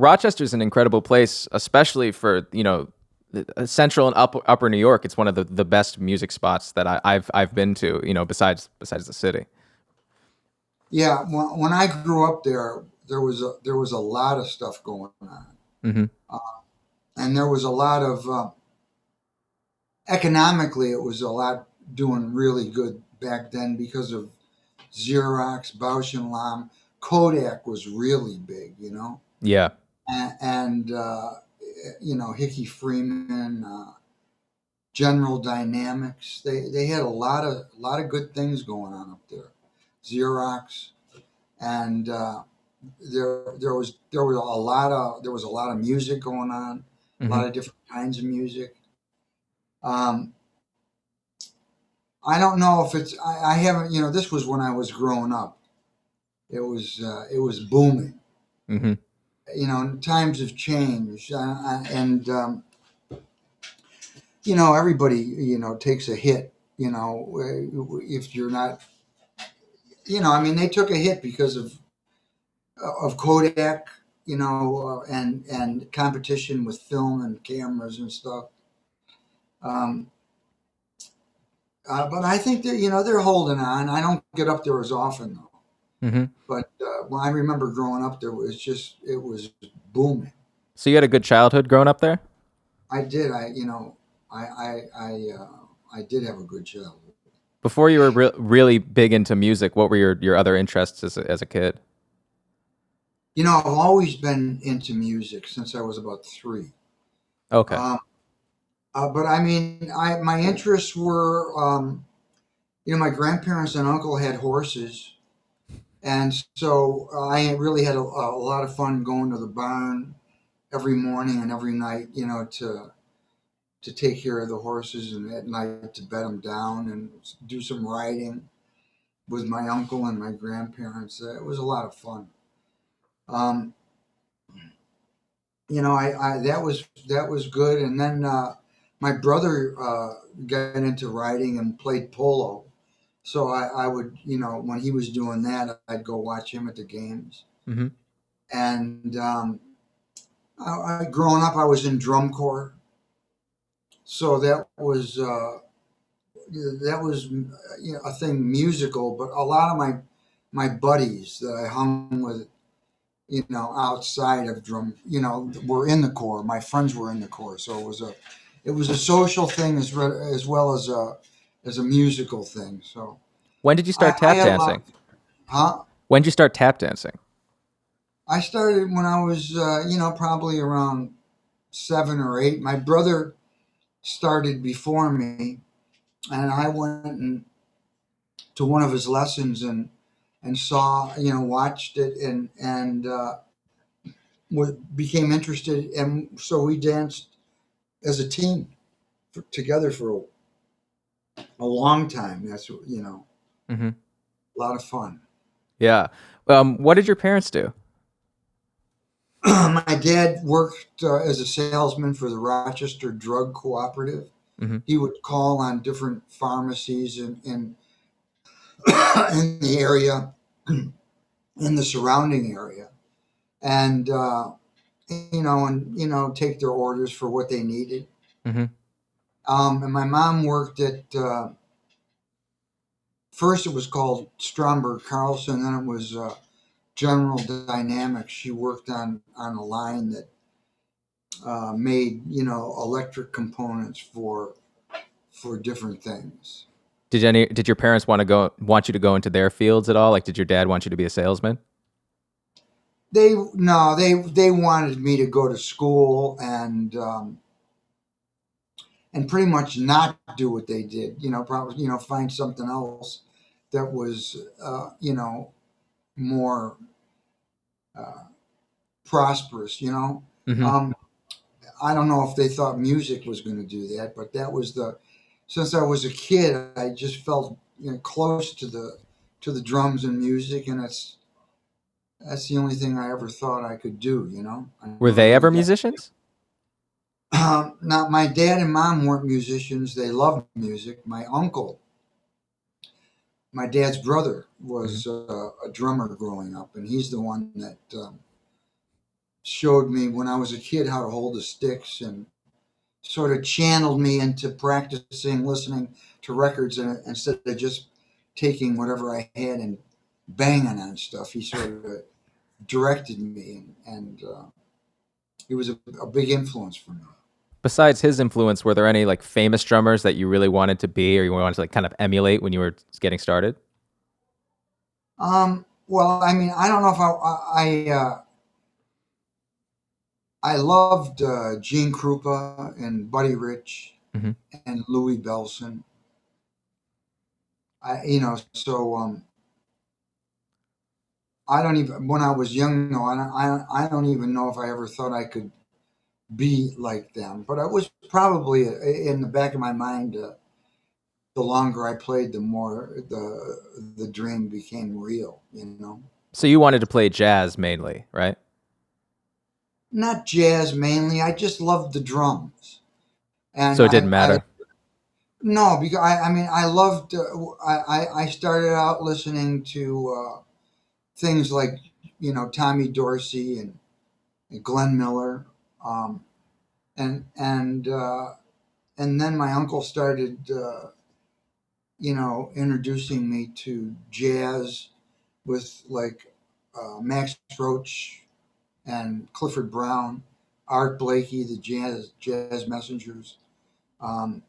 Rochester's an incredible place, especially for central and upper New York. It's one of the best music spots that I've been to. Besides the city. Yeah, when I grew up there, there was a lot of stuff going on, Hmm. uh, and there was a lot of economically, it was a lot doing really good back then because of Xerox, Bausch and Lomb, Kodak was really big, Yeah. and Hickey Freeman, General Dynamics. They had a lot of good things going on up there. Xerox, and there was a lot of music going on, a Hmm. lot of different kinds of music. Um, I don't know if I haven't. This was when I was growing up. It was booming. Hmm. Times have changed, and everybody takes a hit. If you're not, I mean, they took a hit because of Kodak, and competition with film and cameras and stuff. Um, but I think that they're holding on. I don't get up there as often though. Hmm. But when I remember growing up there, it was booming. So you had a good childhood growing up there. I did. I did have a good childhood. Before you were really big into music, what were your other interests as a kid? I've always been into music since I was about 3. Okay. Um, but I mean, my interests were, my grandparents and uncle had horses, and so I really had a lot of fun going to the barn every morning and every night, to take care of the horses, and at night to bed them down and do some riding with my uncle and my grandparents. It was a lot of fun. Um, I that was good. And then my brother got into riding and played polo. So I would, when he was doing that, I'd go watch him at the games. Hmm. And growing up, I was in drum corps, so that was a thing musical. But a lot of my buddies that I hung with, outside of drum, were in the corps. My friends were in the corps, so it was a social thing as well as a musical thing. So When did you I, start I tap had a lot. dancing? Huh? When did you start tap dancing? I started when I was, probably around 7 or 8. My brother started before me, and I went to one of his lessons and saw, watched it, and became interested, and so we danced as a team together for a long time. That's Hmm. a lot of fun. Yeah. What did your parents do? My dad worked as a salesman for the Rochester Drug Cooperative. Hmm. He would call on different pharmacies in in the area, in the surrounding area, and take their orders for what they needed. Hmm. And my mom worked at, first it was called Stromberg Carlson, then it was General Dynamics. She worked on a line that made electric components for different things. Did your parents want you to go into their fields at all? Like, did your dad want you to be a salesman? They No, they wanted me to go to school and pretty much not do what they did. Probably find something else that was more uh, prosperous. Hmm. Um, I don't know if they thought music was going to do that, but that was the since I was a kid, I just felt close to the drums and music, and that's the only thing I ever thought I could do. I Were never they really ever got. musicians? Now, my dad and mom weren't musicians. They loved music. My dad's brother Hmm. was a drummer growing up, and he's the one that showed me when I was a kid how to hold the sticks and sort of channeled me into practicing listening to records and instead of just taking whatever I had and banging on stuff. He sort of directed me, and he was a big influence for me. Besides his influence, were there any like famous drummers that you really wanted to be or you wanted to like kind of emulate when you were getting started? Well, I mean, I don't know if I loved Gene Krupa and Buddy Rich Hmm. and Louis Bellson. I don't even when I was young, no, I don't even know if I ever thought I could be like them. But I was probably in the back of my mind. The longer I played, the more the dream became real. So you wanted to play jazz mainly, right? Not jazz mainly. I just loved the drums, and So it didn't I matter. no because I mean I loved. I started out listening to things like Tommy Dorsey and Glenn Miller, um, and and uh, and then my uncle started introducing me to jazz with like Max Roach and Clifford Brown, Art Blakey, the jazz messengers, um,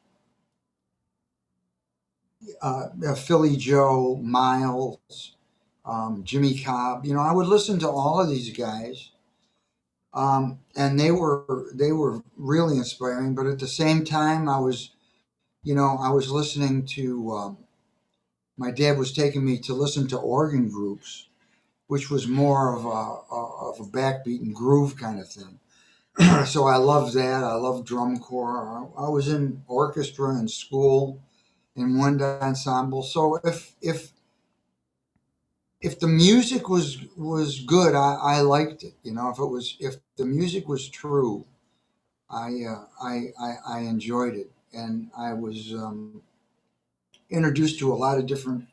Philly Joe, Miles, Jimmy Cobb. I would listen to all of these guys, and they were really inspiring. But at the same time, I was listening to. My dad was taking me to listen to organ groups, which was more of a backbeat and groove kind of thing. So I loved that. I loved drum corps. I was in orchestra in school in wind ensemble. So if the music was good, I liked it. If the music was true, I enjoyed it, and I was introduced to a lot of different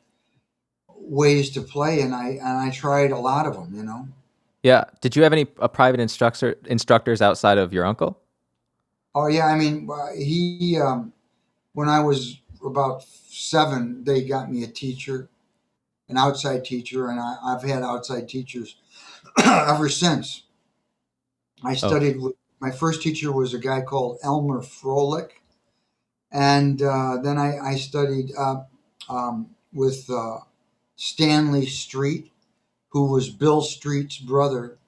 ways to play, and I tried a lot of them. Yeah. Did you have any private instructors outside of your uncle? Oh yeah, I mean he when I was about 7, they got me a teacher, an outside teacher, and I've had outside teachers ever since. I Oh, studied with my first teacher was a guy called Elmer Froelich, and then I studied with Stanley Street, who was Bill Street's brother.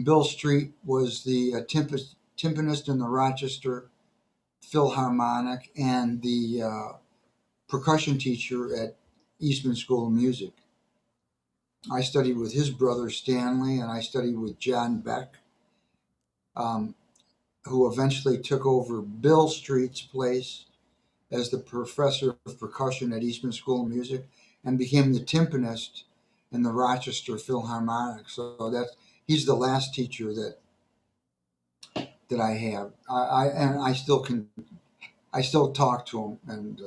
Bill Street was the timpanist in the Rochester Philharmonic and the percussion teacher at Eastman School of Music. I studied with his brother Stanley, and I studied with John Beck, um, who eventually took over Bill Street's place as the professor of percussion at Eastman School of Music and became the timpanist in the Rochester Philharmonic. So he's the last teacher that I have. And I still talk to him and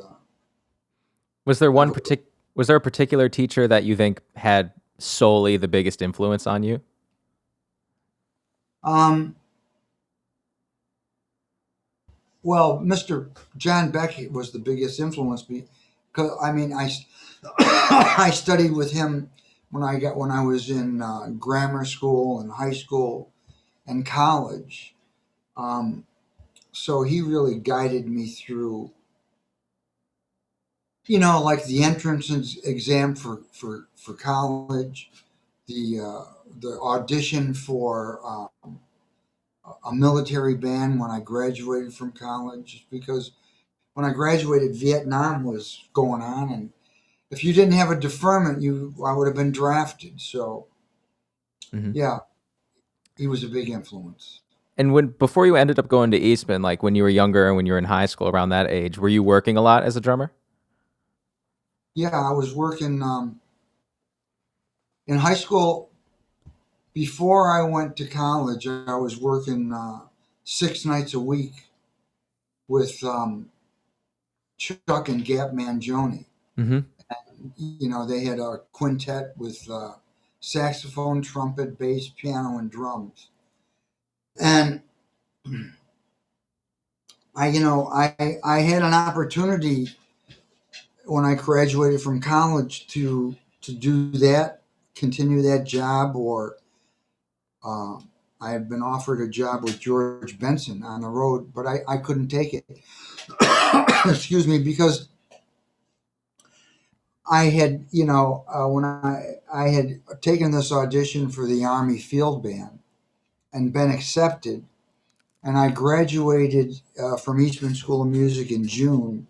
was there have one a, particular was there a particular teacher that you think had solely the biggest influence on you? um well, Mr. John Beck was the biggest influence because I mean I studied with him when I was in grammar school and high school and college. Um, so he really guided me through, like the entrance exam for college, the audition for a military band when I graduated from college, because when I graduated, Vietnam was going on, and if you didn't have a deferment, I would have been drafted. So Hmm. yeah, he was a big influence. And when before you ended up going to Eastman, like when you were younger and when you were in high school around that age, were you working a lot as a drummer? Yeah, I was working in high school. Before I went to college, I was working 6 nights a week with Chuck and Gap Mangione. Hmm. They had a quintet with saxophone, trumpet, bass, piano, and drums. And I had an opportunity when I graduated from college to do that, continue that job, or uh, I had been offered a job with George Benson on the road, but I couldn't take it. Excuse me, because I had, when I had taken this audition for the Army Field Band and been accepted, and I graduated from Eastman School of Music in June,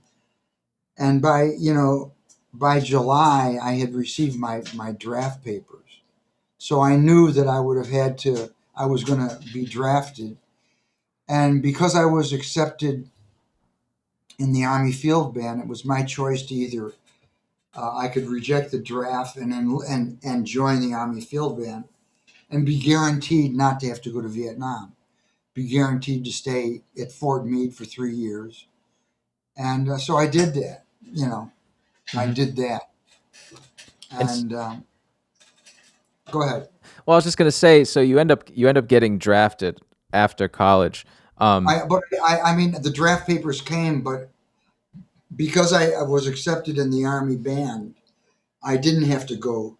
and by July I had received my draft papers, so I knew that I was going to be drafted, and because I was accepted in the Army Field Band, it was my choice to either I could reject the draft and join the Army Field Band and be guaranteed not to have to go to Vietnam, be guaranteed to stay at Fort Meade for 3 years. And so I did that. You know, I Hmm. did that. And And go ahead. well, I was just gonna say, so you end up getting drafted after college. Um, I mean, the draft papers came, but because I was accepted in the Army band, I didn't have to go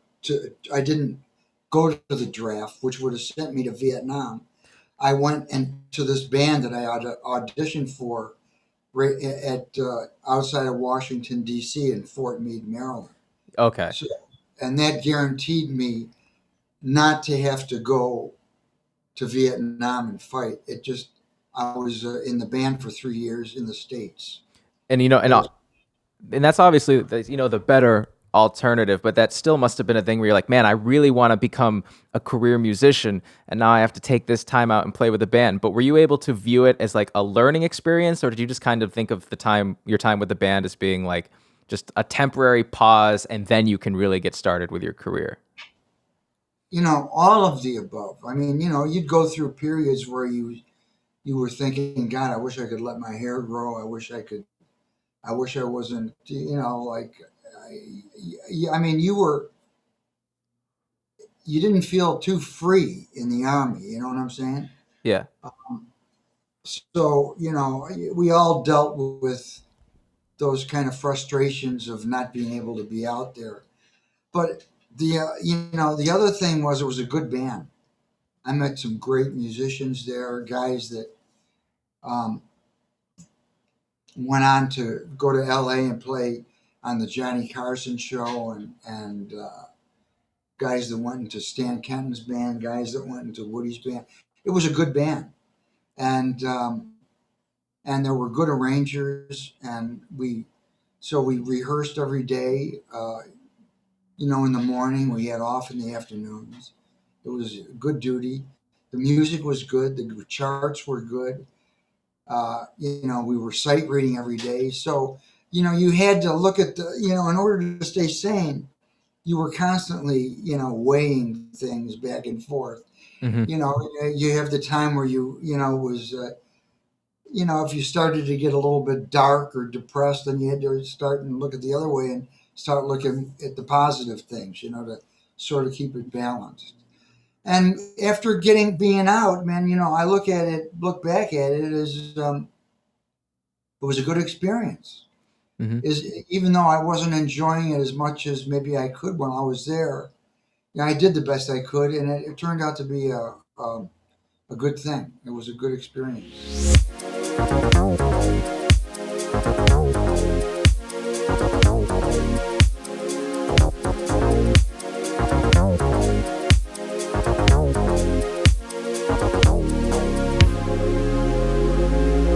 I didn't go to the draft, which would have sent me to Vietnam. I went to this band that I auditioned for right at outside of Washington D.C. in Fort Meade, Maryland. okay. So, and that guaranteed me not to have to go to Vietnam and fight. It just I was in the band for 3 years in the States. And you know, It was and that's obviously the better alternative, but that still must have been a thing where you're like, man, I really want to become a career musician, and now I have to take this time out and play with a band. But were you able to view it as like a learning experience, or did you just kind of think of your time with the band as being like just a temporary pause, and then you can really get started with your career? all of the above. I mean, you'd go through periods where you were thinking, God, I wish I could let my hair grow. I wish I could. I wish I wasn't. Like, I mean, you didn't feel too free in the army. You know what I'm saying? Yeah. So we all dealt with those kind of frustrations of not being able to be out there. But the other thing was it was a good band. I met some great musicians there, guys that um, went on to go to L.A. and play on the Johnny Carson show, and guys that went into Stan Kenton's band, guys that went into Woody's band. It was a good band, and and there were good arrangers, and we rehearsed every day. In the morning, we had off in the afternoons. It was good duty. The music was good. The charts were good. We were sight reading every day. So, you had to look at in order to stay sane, you were constantly, weighing things back and forth. Hmm. You have the time where was, if you started to get a little bit dark or depressed, then you had to start and look at the other way and start looking at the positive things, to sort of keep it balanced. And after being out, man, I look back at it as it was a good experience. Hmm. Is Even though I wasn't enjoying it as much as maybe I could when I was there, I did the best I could, and it turned out to be a good thing. It was a good experience.